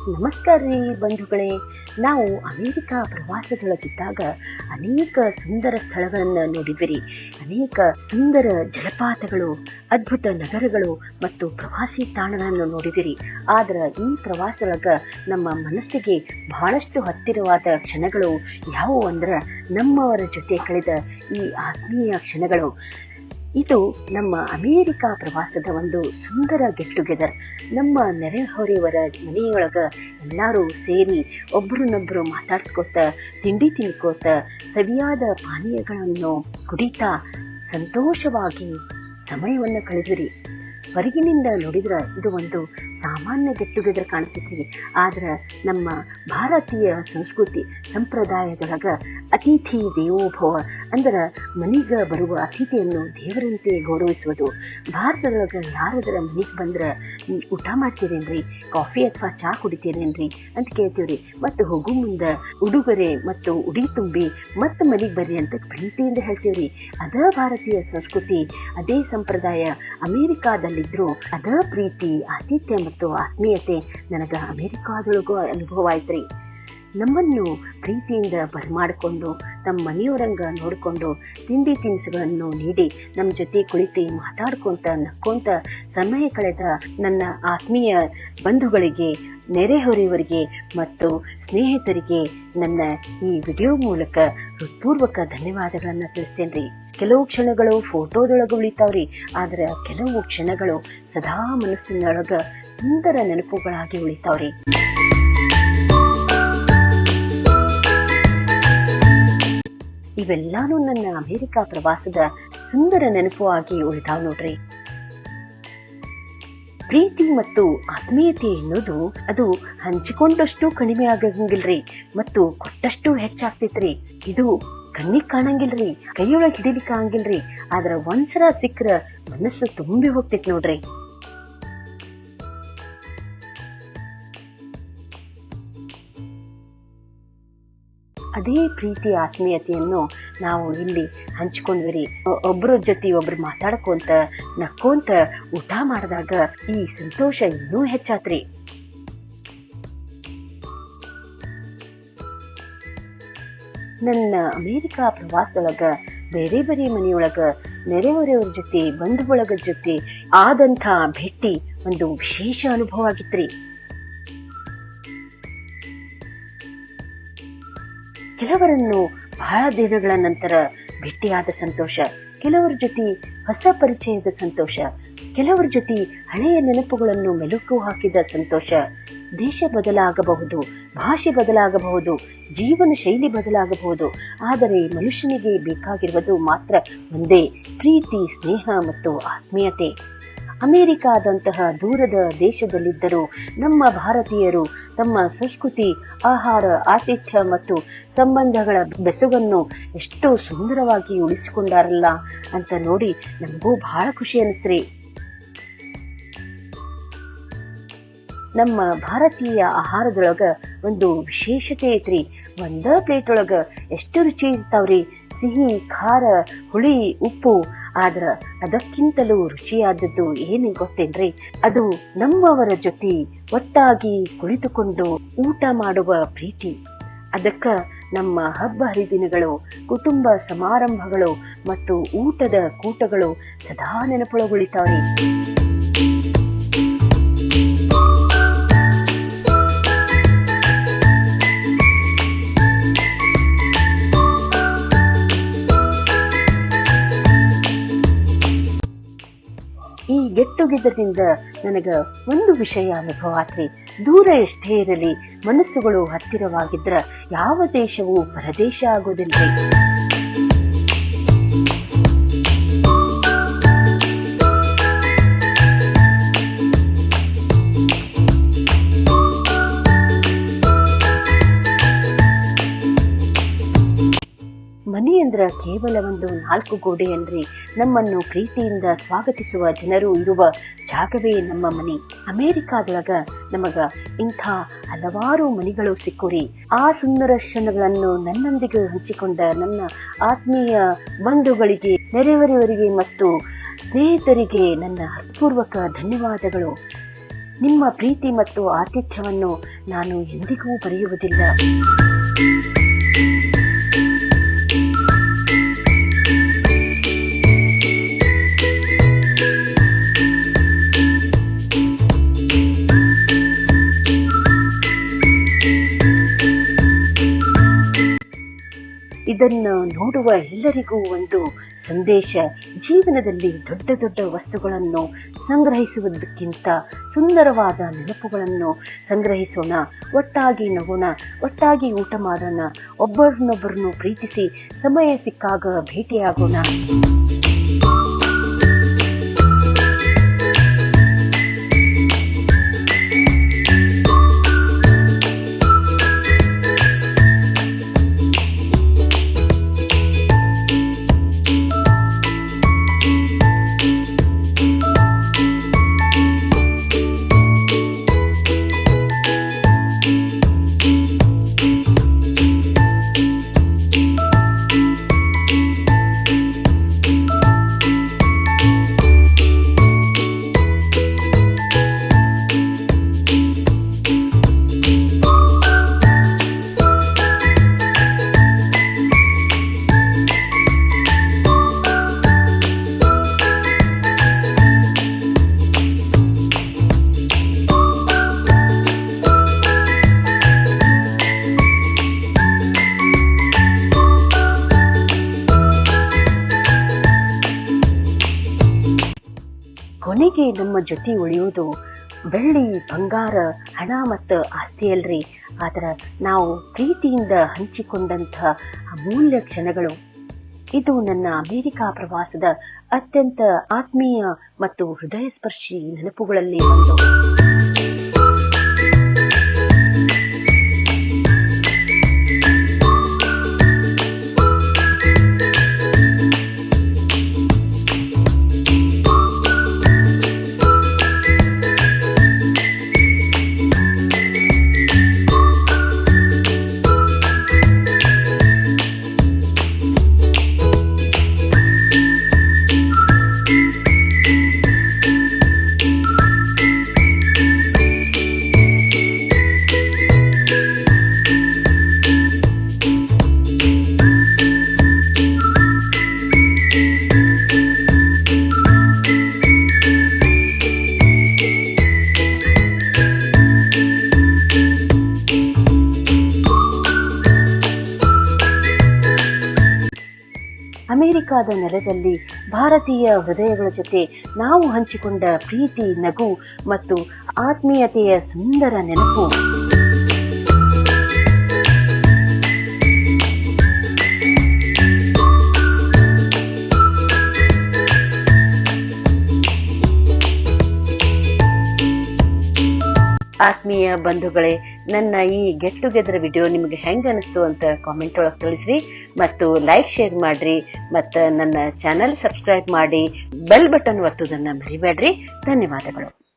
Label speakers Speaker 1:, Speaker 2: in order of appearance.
Speaker 1: ನಮಸ್ಕಾರ ರೀ ಬಂಧುಗಳೇ. ನಾವು ಅಮೇರಿಕಾ ಪ್ರವಾಸದೊಳಗಿದ್ದಾಗ ಅನೇಕ ಸುಂದರ ಸ್ಥಳಗಳನ್ನು ನೋಡಿದ್ವಿ. ಅನೇಕ ಸುಂದರ ಜಲಪಾತಗಳು, ಅದ್ಭುತ ನಗರಗಳು ಮತ್ತು ಪ್ರವಾಸಿ ತಾಣಗಳನ್ನು ನೋಡಿದಿರಿ. ಆದ್ರೆ ಈ ಪ್ರವಾಸದೊಳಗ ನಮ್ಮ ಮನಸ್ಸಿಗೆ ಬಹಳಷ್ಟು ಹತ್ತಿರವಾದ ಕ್ಷಣಗಳು ಯಾವುವು ಅಂದ್ರೆ ನಮ್ಮವರ ಜೊತೆ ಕಳೆದ ಈ ಆತ್ಮೀಯ ಕ್ಷಣಗಳು. ಇದು ನಮ್ಮ ಅಮೇರಿಕಾ ಪ್ರವಾಸದ ಒಂದು ಸುಂದರ ಗೆಟ್ ಟುಗೆದರ್. ನಮ್ಮ ನೆರೆಹೊರೆಯವರ ಮನೆಯೊಳಗ ಎಲ್ಲರೂ ಸೇರಿ ಒಬ್ಬರನ್ನೊಬ್ಬರು ಮಾತಾಡ್ಸ್ಕೊತ, ತಿಂಡಿ ತಿನ್ಕೋತ, ಸವಿಯಾದ ಪಾನೀಯಗಳನ್ನು ಕುಡಿತಾ ಸಂತೋಷವಾಗಿ ಸಮಯವನ್ನು ಕಳೆದಿರಿ. ಹೊರಗಿನಿಂದ ನೋಡಿದ್ರೆ ಇದು ಒಂದು ಸಾಮಾನ್ಯ ಗೆಟ್ ಟುಗೆದರ್ ಕಾಣಿಸ್ತೈತಿ. ಆದ್ರೆ ನಮ್ಮ ಭಾರತೀಯ ಸಂಸ್ಕೃತಿ ಸಂಪ್ರದಾಯದೊಳಗ ಅತಿಥಿ ದೇವೋಭವ ಅಂದ್ರೆ ಮನೆಗೆ ಬರುವ ಅತಿಥಿಯನ್ನು ದೇವರಂತೆ ಗೌರವಿಸುವುದು. ಭಾರತದೊಳಗೆ ಯಾರಾದರ ಮನೆಗೆ ಬಂದ್ರೆ ಊಟ ಮಾಡ್ತೀರೇನ್ರಿ, ಕಾಫಿ ಅಥವಾ ಚಹಾ ಕುಡಿತೀರೇನ್ರಿ ಅಂತ ಕೇಳ್ತೀವ್ರಿ. ಮತ್ತು ಹೋಗು ಮುಂದೆ ಉಡುಗೊರೆ ಮತ್ತು ಉಡಿ ತುಂಬಿ ಮತ್ತೆ ಮನೆಗೆ ಬರ್ರಿ ಅಂತ ಪ್ರೀತಿಯಿಂದ ಹೇಳ್ತೀವ್ರಿ. ಅದ ಭಾರತೀಯ ಸಂಸ್ಕೃತಿ, ಅದೇ ಸಂಪ್ರದಾಯ ಅಮೇರಿಕಾದಲ್ಲಿದ್ರು ಅದ ಪ್ರೀತಿ, ಆತಿಥ್ಯ ಮತ್ತು ಆತ್ಮೀಯತೆ ನನಗೆ ಅಮೇರಿಕಾದೊಳಗೂ ಅನುಭವ ಆಯ್ತ್ರಿ. ನಮ್ಮನ್ನು ಪ್ರೀತಿಯಿಂದ ಬರಮಾಡಿಕೊಂಡು ತಮ್ಮ ಮನೆಯವರಂಗ ನೋಡಿಕೊಂಡು ತಿಂಡಿ ತಿನಿಸುಗಳನ್ನು ನೀಡಿ ನಮ್ಮ ಜೊತೆ ಕುಳಿತು ಮಾತಾಡ್ಕೊಂತ ನಕ್ಕೊಂತ ಸಮಯ ಕಳೆದ ನನ್ನ ಆತ್ಮೀಯ ಬಂಧುಗಳಿಗೆ, ನೆರೆಹೊರೆಯವರಿಗೆ ಮತ್ತು ಸ್ನೇಹಿತರಿಗೆ ನನ್ನ ಈ ವಿಡಿಯೋ ಮೂಲಕ ಹೃತ್ಪೂರ್ವಕ ಧನ್ಯವಾದಗಳನ್ನು ತಿಳಿಸ್ತೇನೆ. ಕೆಲವು ಕ್ಷಣಗಳು ಫೋಟೋದೊಳಗೆ ಉಳಿತಾವ್ರಿ, ಆದ್ರೆ ಕೆಲವು ಕ್ಷಣಗಳು ಸದಾ ಮನಸ್ಸಿನೊಳಗ ಸುಂದರ ನೆನಪುಗಳಾಗಿ ಉಳಿತಾವ್ರಿ. ಇವೆಲ್ಲಾನು ನನ್ನ ಅಮೇರಿಕಾ ಪ್ರವಾಸದ ಸುಂದರ ನೆನಪು ಆಗಿ ಉಳಿತಾವ್ ನೋಡ್ರಿ. ಪ್ರೀತಿ ಮತ್ತು ಆತ್ಮೀಯತೆ ಎನ್ನುವುದು ಅದು ಹಂಚಿಕೊಂಡಷ್ಟು ಕಡಿಮೆ ಆಗಂಗಿಲ್ರಿ ಮತ್ತು ಕೊಟ್ಟಷ್ಟು ಹೆಚ್ಚಾಗ್ತೈತ್ರಿ. ಇದು ಕಣ್ಣಿಗೆ ಕಾಣಂಗಿಲ್ರಿ, ಕೈಯೊಳಗೆ ಹಿಡಿಲಿಕ್ಕೆ ಆಗಂಗಿಲ್ರಿ. ಆದ್ರ ಒಂದ್ಸಲ ಸಿಕ್ಕ್ರ ಮನಸ್ಸು ತುಂಬಿ ಹೋಗ್ತೈತಿ ನೋಡ್ರಿ. ಅದೇ ಪ್ರೀತಿ ಆತ್ಮೀಯತೆಯನ್ನು ನಾವು ಇಲ್ಲಿ ಹಂಚ್ಕೊಂಡ್ವಿ. ಒಬ್ಬರ ಜೊತೆ ಒಬ್ರು ಮಾತಾಡ್ಕೊಂತ ನಕ್ಕೊಂತ ಊಟ ಮಾಡಿದಾಗ ಈ ಸಂತೋಷ ಇನ್ನೂ ಹೆಚ್ಚಾತ್ರಿ. ನನ್ನ ಅಮೇರಿಕಾ ಪ್ರವಾಸದೊಳಗ ಬೇರೆ ಬೇರೆ ಮನೆಯೊಳಗ ನೆರೆಹೊರೆಯವ್ರ ಜೊತೆ, ಬಂಧು ಬಳಗದ ಜೊತೆ ಆದಂಥ ಭೇಟಿ ಒಂದು ವಿಶೇಷ ಅನುಭವ ಆಗಿತ್ರಿ. ಕೆಲವರನ್ನು ಬಹಳ ದಿನಗಳ ನಂತರ ಭೇಟಿಯಾದ ಸಂತೋಷ, ಕೆಲವರ ಜೊತೆ ಹೊಸ ಪರಿಚಯದ ಸಂತೋಷ, ಕೆಲವರ ಜೊತೆ ಹಳೆಯ ನೆನಪುಗಳನ್ನು ಮೆಲುಕು ಹಾಕಿದ ಸಂತೋಷ. ದೇಶ ಬದಲಾಗಬಹುದು, ಭಾಷೆ ಬದಲಾಗಬಹುದು, ಜೀವನ ಶೈಲಿ ಬದಲಾಗಬಹುದು, ಆದರೆ ಮನುಷ್ಯನಿಗೆ ಬೇಕಾಗಿರುವುದು ಮಾತ್ರ ಒಂದೇ: ಪ್ರೀತಿ, ಸ್ನೇಹ ಮತ್ತು ಆತ್ಮೀಯತೆ. ಅಮೇರಿಕಾದಂತಹ ದೂರದ ದೇಶದಲ್ಲಿದ್ದರೂ ನಮ್ಮ ಭಾರತೀಯರು ತಮ್ಮ ಸಂಸ್ಕೃತಿ, ಆಹಾರ, ಆತಿಥ್ಯ ಮತ್ತು ಸಂಬಂಧಗಳ ಬೆಸುಗನ್ನು ಎಷ್ಟು ಸುಂದರವಾಗಿ ಉಳಿಸಿಕೊಂಡಾರಲ್ಲ ಅಂತ ನೋಡಿ ನಮಗೂ ಬಹಳ ಖುಷಿ ಅನಿಸ್ತ್ರಿ. ನಮ್ಮ ಭಾರತೀಯ ಆಹಾರದೊಳಗ ಒಂದು ವಿಶೇಷತೆ ಐತ್ರಿ. ಒಂದ ಪ್ಲೇಟ್ ಒಳಗ ಎಷ್ಟು ರುಚಿ ಇರ್ತಾವ್ರಿ, ಸಿಹಿ, ಖಾರ, ಹುಳಿ, ಉಪ್ಪು. ಆದ್ರ ಅದಕ್ಕಿಂತಲೂ ರುಚಿಯಾದದ್ದು ಏನು ಗೊತ್ತೇನ್ರಿ? ಅದು ನಮ್ಮವರ ಜೊತೆ ಒಟ್ಟಾಗಿ ಕುಳಿತುಕೊಂಡು ಊಟ ಮಾಡುವ ಪ್ರೀತಿ. ಅದಕ್ಕ ನಮ್ಮ ಹಬ್ಬ ಹರಿದಿನಗಳು, ಕುಟುಂಬ ಸಮಾರಂಭಗಳು ಮತ್ತು ಊಟದ ಕೂಟಗಳು ಸದಾ ನೆನಪೊಳಗುಳಿತಾವ್ರಿ. ಈ ಗೆಟ್ ಟುಗೆದರ್ನಿಂದ ನನಗ ಒಂದು ವಿಷಯ ಅನುಭವ ಆತ್ರಿ. ದೂರ ಎಷ್ಟೇ ಇರಲಿ, ಮನಸ್ಸುಗಳು ಹತ್ತಿರವಾಗಿದ್ರ ಯಾವ ದೇಶವೂ ಪರದೇಶ ಆಗೋದಿಲ್ರಿ. ಮನೆ ಅಂದ್ರ ಕೇವಲ ಒಂದು 4 ಗೋಡೆ ಅನ್ರಿ. ನಮ್ಮನ್ನು ಪ್ರೀತಿಯಿಂದ ಸ್ವಾಗತಿಸುವ ಜನರು ಇರುವ ಜಾಗವೇ ನಮ್ಮ ಮನೆ. ಅಮೇರಿಕಾದೊಳಗ ನಮಗ ಇಂಥ ಹಲವಾರು ಮನೆಗಳು ಸಿಕ್ಕುರಿ. ಆ ಸುಂದರ ಕ್ಷಣಗಳನ್ನು ನನ್ನೊಂದಿಗೆ ಹಂಚಿಕೊಂಡ ನನ್ನ ಆತ್ಮೀಯ ಬಂಧುಗಳಿಗೆ, ನೆರೆಹೊರೆಯವರಿಗೆ ಮತ್ತು ಸ್ನೇಹಿತರಿಗೆ ನನ್ನ ಹೃತ್ಪೂರ್ವಕ ಧನ್ಯವಾದಗಳು. ನಿಮ್ಮ ಪ್ರೀತಿ ಮತ್ತು ಆತಿಥ್ಯವನ್ನು ನಾನು ಎಂದಿಗೂ ಮರೆಯುವುದಿಲ್ಲ. ಇದನ್ನು ನೋಡುವ ಎಲ್ಲರಿಗೂ ಒಂದು ಸಂದೇಶ: ಜೀವನದಲ್ಲಿ ದೊಡ್ಡ ದೊಡ್ಡ ವಸ್ತುಗಳನ್ನು ಸಂಗ್ರಹಿಸುವುದಕ್ಕಿಂತ ಸುಂದರವಾದ ನೆನಪುಗಳನ್ನು ಸಂಗ್ರಹಿಸೋಣ. ಒಟ್ಟಾಗಿ ನಗೋಣ, ಒಟ್ಟಾಗಿ ಊಟ ಮಾಡೋಣ, ಒಬ್ಬರನ್ನೊಬ್ಬರನ್ನು ಪ್ರೀತಿಸಿ ಸಮಯ ಸಿಕ್ಕಾಗ ಭೇಟಿಯಾಗೋಣ. ಕೊನೆಗೆ ನಮ್ಮ ಜೊತೆ ಉಳಿಯುವುದು ಬೆಳ್ಳಿ, ಬಂಗಾರ, ಹಣ ಮತ್ತು ಆಸ್ತಿ ಅಲ್ರಿ, ಆದರೆ ನಾವು ಪ್ರೀತಿಯಿಂದ ಹಂಚಿಕೊಂಡಂಥ ಅಮೂಲ್ಯ ಕ್ಷಣಗಳು. ಇದು ನನ್ನ ಅಮೆರಿಕಾ ಪ್ರವಾಸದ ಅತ್ಯಂತ ಆತ್ಮೀಯ ಮತ್ತು ಹೃದಯಸ್ಪರ್ಶಿ ನೆನಪುಗಳಲ್ಲಿ ಒಂದು. ಅಮೆರಿಕಾದ ನೆಲದಲ್ಲಿ ಭಾರತೀಯ ಹೃದಯಗಳ ಜೊತೆ ನಾವು ಹಂಚಿಕೊಂಡ ಪ್ರೀತಿ, ನಗು ಮತ್ತು ಆತ್ಮೀಯತೆಯ ಸುಂದರ ನೆನಪು. ಆತ್ಮೀಯ ಬಂಧುಗಳೇ, ನನ್ನ ಈ ಗೆಟ್ ಟುಗೆದರ್ ವಿಡಿಯೋ ನಿಮಗೆ ಹೆಂಗೆ ಅನಿಸ್ತು ಅಂತ ಕಾಮೆಂಟ್ ಒಳಗೆ ತಿಳಿಸ್ರಿ, ಮತ್ತು ಲೈಕ್, ಶೇರ್ ಮಾಡಿರಿ, ಮತ್ತು ನನ್ನ ಚಾನಲ್ ಸಬ್ಸ್ಕ್ರೈಬ್ ಮಾಡಿ ಬೆಲ್ ಬಟನ್ ಒತ್ತೋದನ್ನು ಮರಿಬೇಡ್ರಿ. ಧನ್ಯವಾದಗಳು.